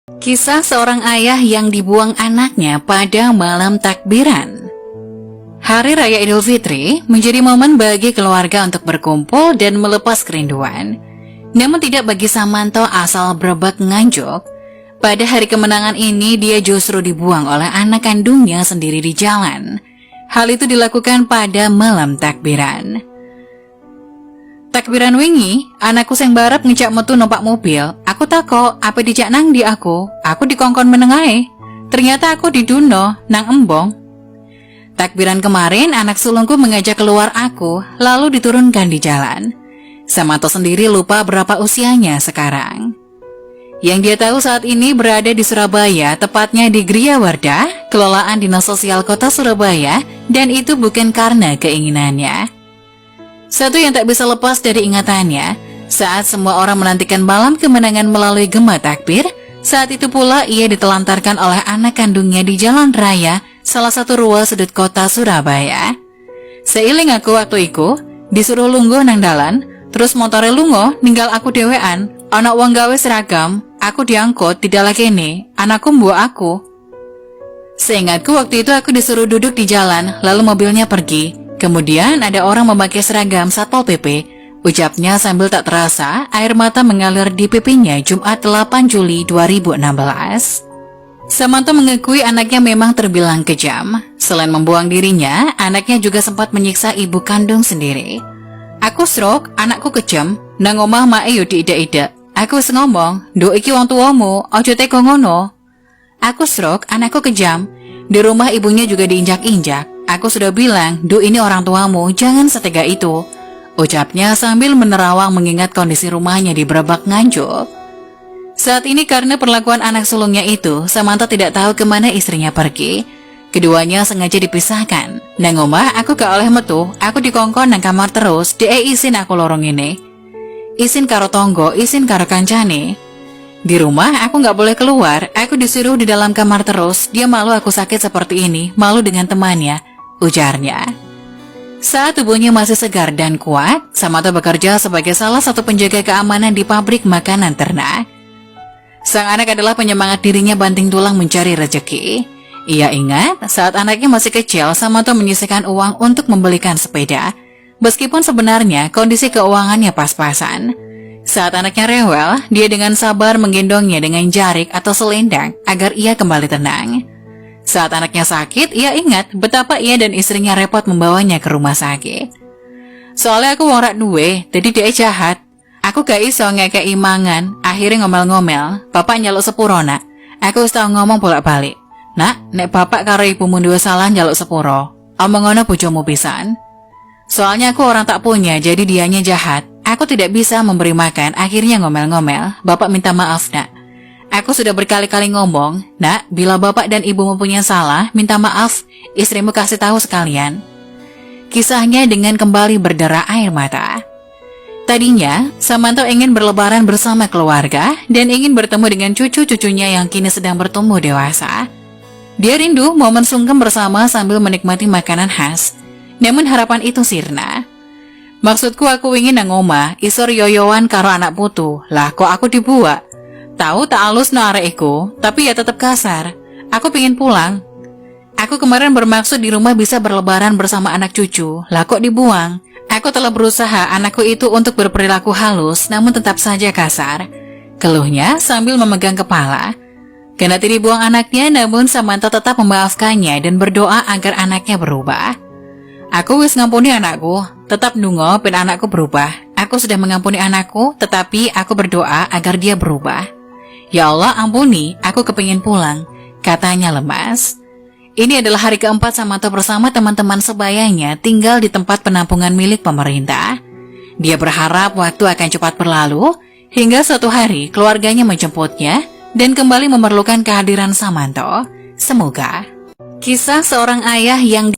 Kisah seorang ayah yang dibuang anaknya pada malam takbiran. Hari Raya Idul Fitri menjadi momen bagi keluarga untuk berkumpul dan melepas kerinduan. Namun tidak bagi Samanto asal Brebek Nganjuk. Pada hari kemenangan ini dia justru dibuang oleh anak kandungnya sendiri di jalan. Hal itu dilakukan pada malam takbiran. Takbiran wingi, anakku sing barep ngejak metu numpak mobil. Aku takok, apa dijak nang di aku dikongkon menengai. Ternyata aku diduno nang embong. Takbiran kemarin, anak sulungku mengajak keluar aku, lalu diturunkan di jalan. Samanto sendiri lupa berapa usianya sekarang. Yang dia tahu saat ini berada di Surabaya, tepatnya di Gria Wardah, kelolaan Dinas Sosial Kota Surabaya, dan itu bukan karena keinginannya. Satu yang tak bisa lepas dari ingatannya, saat semua orang menantikan malam kemenangan melalui gema takbir, saat itu pula ia ditelantarkan oleh anak kandungnya di jalan raya, salah satu ruas sudut kota Surabaya. Seiling aku waktu iku, disuruh lungguh nang dalan, terus motore lungo, ninggal aku dewean, anak wong gawe seragam, aku diangkut, tidak lagi kene, anakku mbuh aku. Seingatku waktu itu aku disuruh duduk di jalan, lalu mobilnya pergi. Kemudian ada orang memakai seragam Satpol PP, ucapnya sambil tak terasa air mata mengalir di pipinya Jumat 8 Juli 2016. Samanto mengakui anaknya memang terbilang kejam. Selain membuang dirinya, anaknya juga sempat menyiksa ibu kandung sendiri. Aku stroke, anakku kejam, nang omah mae yo diida-ida. Aku wis ngomong, "Nduk iki wong tuamu, aja teko ngono." Aku stroke, anakku kejam. Di rumah ibunya juga diinjak-injak. Aku sudah bilang, "Duh, ini orang tuamu, jangan setega itu." Ucapnya sambil menerawang mengingat kondisi rumahnya di Brebek Nganjuk. Saat ini karena perlakuan anak sulungnya itu, Samanto tidak tahu kemana istrinya pergi. Keduanya sengaja dipisahkan. Nang omah aku gak oleh metu, aku dikongkon nang kamar terus, izin aku lorong ini. Izin karo tonggo, izin karo kancane. Di rumah aku gak boleh keluar, aku disuruh di dalam kamar terus, dia malu aku sakit seperti ini, malu dengan temannya, ujarnya. Saat tubuhnya masih segar dan kuat, Samanto bekerja sebagai salah satu penjaga keamanan di pabrik makanan ternak. Sang anak adalah penyemangat dirinya banting tulang mencari rezeki. Ia ingat saat anaknya masih kecil, Samanto menyisihkan uang untuk membelikan sepeda. Meskipun sebenarnya kondisi keuangannya pas-pasan. Saat anaknya rewel, dia dengan sabar menggendongnya dengan jarik atau selendang agar ia kembali tenang. Saat anaknya sakit, ia ingat betapa ia dan istrinya repot membawanya ke rumah sakit. Soalnya aku wong rak duwe, jadi dia jahat. Aku gak iso ngekei mangan, akhirnya ngomel-ngomel, bapak nyaluk sepuro nak. Aku wis tau ngomong bolak-balik. Nak, nek bapak karo ibumu duwe salah nyaluk sepuro. Omong ngono bojomu pisan. Soalnya aku orang tak punya, jadi dianya jahat. Aku tidak bisa memberi makan, akhirnya ngomel-ngomel. Bapak minta maaf, nak. Aku sudah berkali-kali ngomong, nak, bila bapak dan ibu mempunyai salah, minta maaf, istrimu kasih tahu sekalian. Kisahnya dengan kembali berderai air mata. Tadinya, Samanto ingin berlebaran bersama keluarga dan ingin bertemu dengan cucu-cucunya yang kini sedang bertumbuh dewasa. Dia rindu momen sungkem bersama sambil menikmati makanan khas. Namun harapan itu sirna. Maksudku aku ingin nang omah, isor yoyowan karo anak putu. Lah kok aku dibuak? Tahu tak alus no arek iku, tapi ya tetap kasar. Aku pingin pulang. Aku kemarin bermaksud di rumah bisa berlebaran bersama anak cucu. Lah kok dibuang? Aku telah berusaha anakku itu untuk berperilaku halus, namun tetap saja kasar. Keluhnya sambil memegang kepala. Kendati dibuang anaknya, namun Samanto tetap memaafkannya dan berdoa agar anaknya berubah. Aku wis ngampuni anakku, tetap nunggu ben anakku berubah. Aku sudah mengampuni anakku, tetapi aku berdoa agar dia berubah. Ya Allah ampuni, aku kepingin pulang, katanya lemas. Ini adalah hari keempat Samanto bersama teman-teman sebayanya tinggal di tempat penampungan milik pemerintah. Dia berharap waktu akan cepat berlalu, hingga suatu hari keluarganya menjemputnya dan kembali memerlukan kehadiran Samanto. Semoga kisah seorang ayah yang